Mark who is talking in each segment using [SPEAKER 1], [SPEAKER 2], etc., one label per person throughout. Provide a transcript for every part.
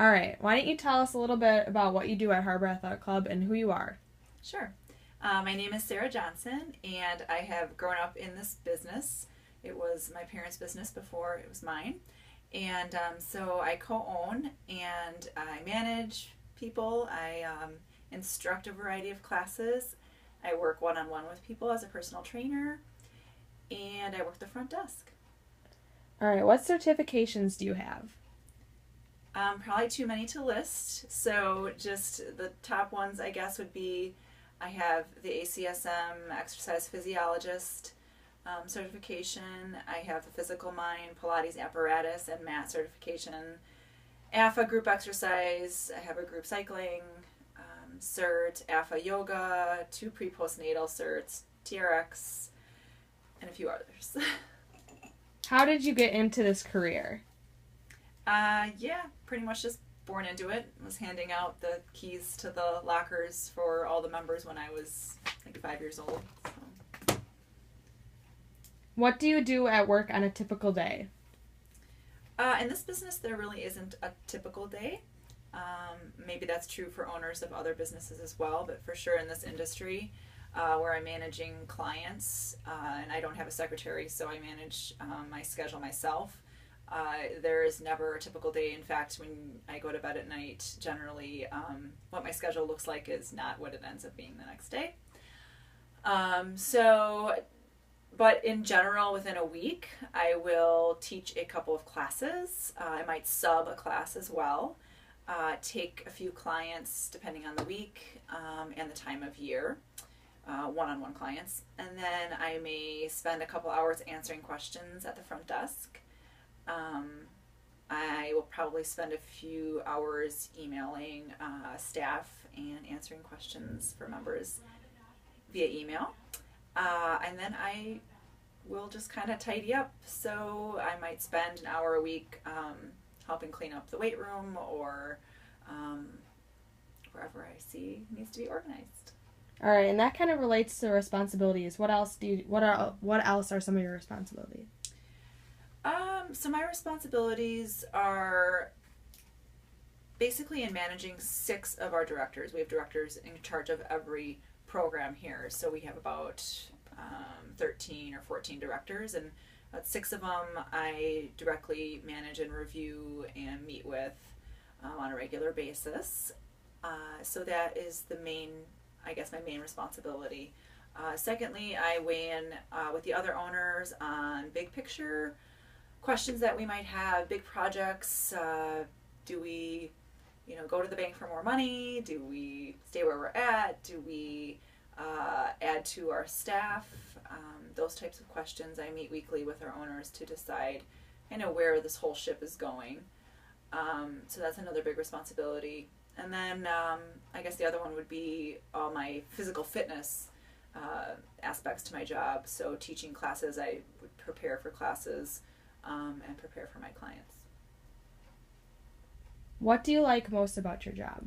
[SPEAKER 1] All right. Why don't you tell us a little bit about what you do at Harbor Athletic Club and who you are?
[SPEAKER 2] Sure. My name is Sara Johson, and I have grown up in this business. It was my parents' business before it was mine. And so I co own and I manage people. I instruct a variety of classes. I work one on one with people as a personal trainer, and I work the front desk.
[SPEAKER 1] All right. What certifications do you have?
[SPEAKER 2] Probably too many to list. So just the top ones, I guess, would be I have the ACSM exercise physiologist certification. I have the physical mind, Pilates apparatus, and mat certification. AFA group exercise. I have a group cycling cert, AFA yoga, 2 pre-postnatal certs, TRX, and a few others.
[SPEAKER 1] How did you get into this career?
[SPEAKER 2] Yeah, pretty much just born into it. I was handing out the keys to the lockers for all the members when I was like 5 years old. So.
[SPEAKER 1] What do you do at work on a typical day?
[SPEAKER 2] In this business, there really isn't a typical day. Maybe that's true for owners of other businesses as well, but for sure in this industry, where I'm managing clients, and I don't have a secretary, so I manage my schedule myself. There is never a typical day. In fact, when I go to bed at night, generally what my schedule looks like is not what it ends up being the next day. But in general, within a week, I will teach a couple of classes. I might sub a class as well, take a few clients depending on the week and the time of year, one-on-one clients. And then I may spend a couple hours answering questions at the front desk. I will probably spend a few hours emailing staff and answering questions for members via email. And then I will just kind of tidy up. So I might spend an hour a week helping clean up the weight room or wherever I see needs to be organized.
[SPEAKER 1] All right, and that kind of relates to responsibilities. What else are some of your responsibilities?
[SPEAKER 2] So my responsibilities are basically in managing 6 of our directors. We have directors in charge of every program here. So we have about 13 or 14 directors, and 6 of them I directly manage and review and meet with on a regular basis. So that is my main responsibility. Secondly, I weigh in with the other owners on big picture questions that we might have, big projects. Do we, go to the bank for more money? Do we stay where we're at? Do we add to our staff? Those types of questions. I meet weekly with our owners to decide, where this whole ship is going. So that's another big responsibility. And then I guess the other one would be all my physical fitness aspects to my job. So teaching classes, I would prepare for classes and prepare for my clients.
[SPEAKER 1] What do you like most about your job?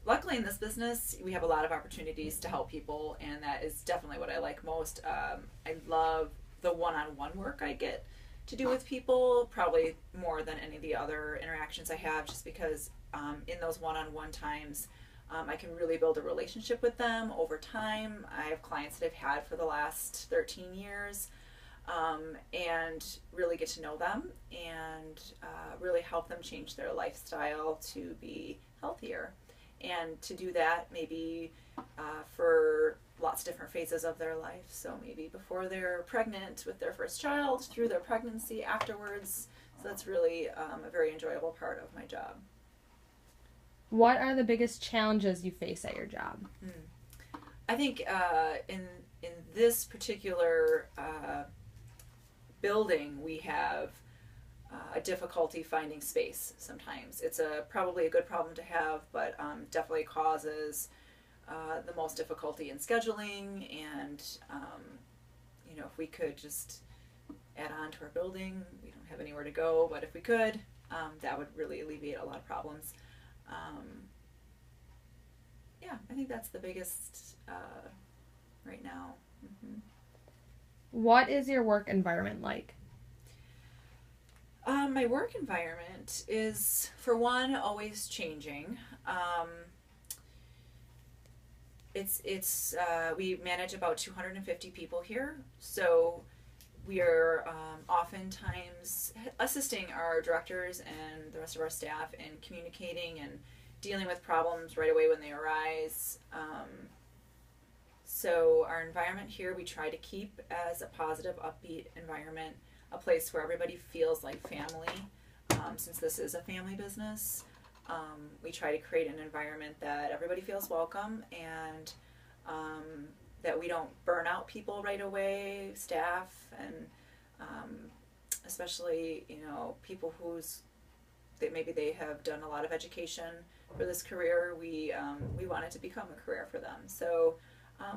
[SPEAKER 2] Luckily in this business, we have a lot of opportunities to help people, and that is definitely what I like most. I love the one-on-one work I get to do with people, probably more than any of the other interactions I have, just because in those one-on-one times, I can really build a relationship with them over time. I have clients that I've had for the last 13 years and really get to know them and really help them change their lifestyle to be healthier. And to do that maybe for lots of different phases of their life. So maybe before they're pregnant with their first child, through their pregnancy, afterwards. So that's really a very enjoyable part of my job.
[SPEAKER 1] What are the biggest challenges you face at your job?
[SPEAKER 2] I think in this particular building, we have a difficulty finding space sometimes. It's probably a good problem to have, but definitely causes the most difficulty in scheduling. And if we could just add on to our building, we don't have anywhere to go, but if we could, that would really alleviate a lot of problems. I think that's the biggest right now. Mm-hmm.
[SPEAKER 1] What is your work environment like?
[SPEAKER 2] My work environment is, for one, always changing. We manage about 250 people here, so we are oftentimes assisting our directors and the rest of our staff in communicating and dealing with problems right away when they arise. So our environment here, we try to keep as a positive, upbeat environment, a place where everybody feels like family. Since this is a family business, we try to create an environment that everybody feels welcome, and that we don't burn out people right away, staff, and especially, people that maybe they have done a lot of education for this career. We want it to become a career for them. So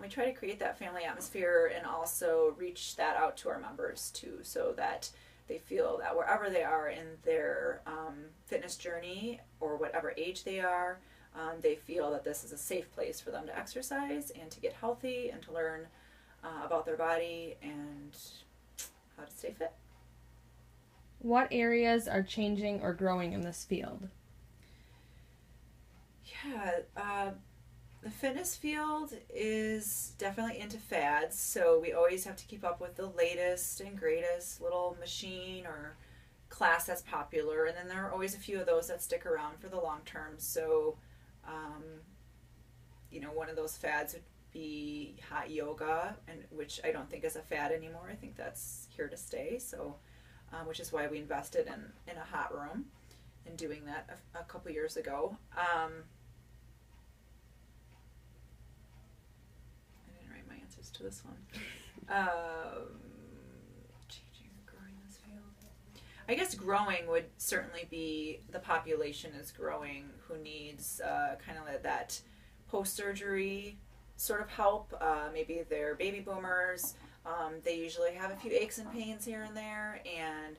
[SPEAKER 2] we try to create that family atmosphere and also reach that out to our members too, so that they feel that wherever they are in their fitness journey, or whatever age they are, they feel that this is a safe place for them to exercise and to get healthy and to learn about their body and how to stay fit.
[SPEAKER 1] What areas are changing or growing in this field?
[SPEAKER 2] Yeah, the fitness field is definitely into fads, so we always have to keep up with the latest and greatest little machine or class that's popular, and then there are always a few of those that stick around for the long term. So, one of those fads would be hot yoga, and which I don't think is a fad anymore. I think that's here to stay. So, which is why we invested in a hot room and doing that a couple years ago. I didn't write my answers to this one. Changing or growing this field. I guess growing would certainly be the population is growing who needs kind of that post-surgery sort of help. Maybe they're baby boomers. They usually have a few aches and pains here and there, and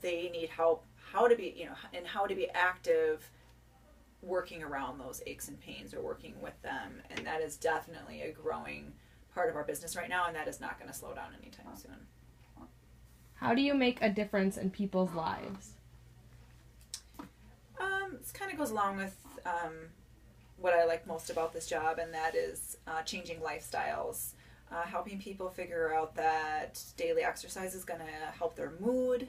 [SPEAKER 2] they need help how to be active, working around those aches and pains or working with them. And that is definitely a growing part of our business right now, and that is not going to slow down anytime soon.
[SPEAKER 1] How do you make a difference in people's lives?
[SPEAKER 2] This kind of goes along with what I like most about this job, and that is changing lifestyles, helping people figure out that daily exercise is going to help their mood,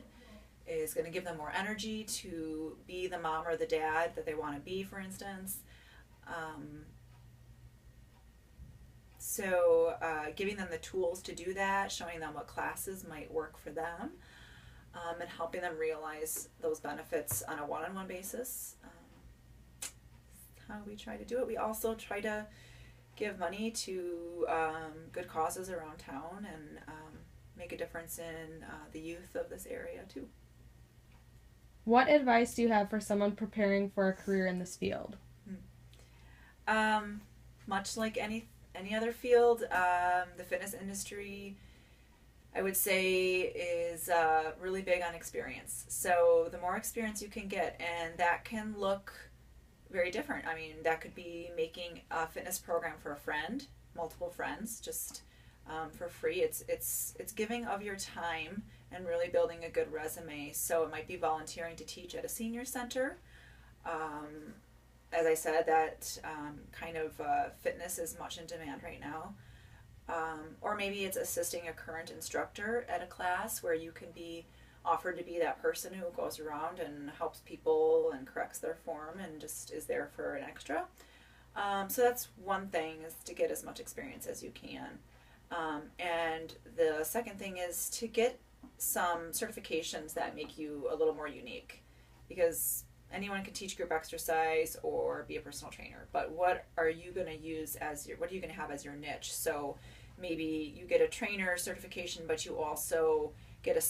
[SPEAKER 2] is going to give them more energy to be the mom or the dad that they want to be, for instance. So giving them the tools to do that, showing them what classes might work for them, and helping them realize those benefits on a one-on-one basis. How we try to do it. We also try to give money to good causes around town, and make a difference in the youth of this area too.
[SPEAKER 1] What advice do you have for someone preparing for a career in this field?
[SPEAKER 2] Much like any other field, the fitness industry, I would say, is really big on experience. So the more experience you can get, and that can look very different. I mean, that could be making a fitness program for a friend, multiple friends, just for free. It's giving of your time and really building a good resume. So it might be volunteering to teach at a senior center. As I said, that kind of fitness is much in demand right now. Or maybe it's assisting a current instructor at a class where you can be offered to be that person who goes around and helps people and corrects their form and just is there for an extra. So that's one thing, is to get as much experience as you can. And the second thing is to get some certifications that make you a little more unique, because anyone can teach group exercise or be a personal trainer, but what are you going to use what are you going to have as your niche? So maybe you get a trainer certification, but you also get a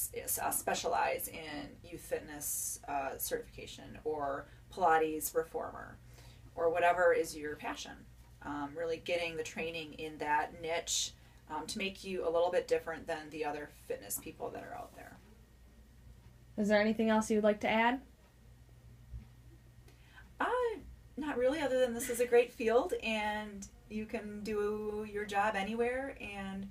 [SPEAKER 2] specialize in youth fitness certification, or Pilates reformer, or whatever is your passion. Really getting the training in that niche to make you a little bit different than the other fitness people that are out there.
[SPEAKER 1] Is there anything else you'd like to add?
[SPEAKER 2] Not really, other than this is a great field and you can do your job anywhere, and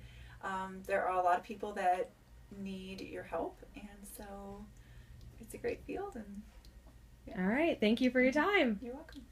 [SPEAKER 2] there are a lot of people that need your help, and so it's a great field, and
[SPEAKER 1] All right. Thank you for your time.
[SPEAKER 2] you're welcome.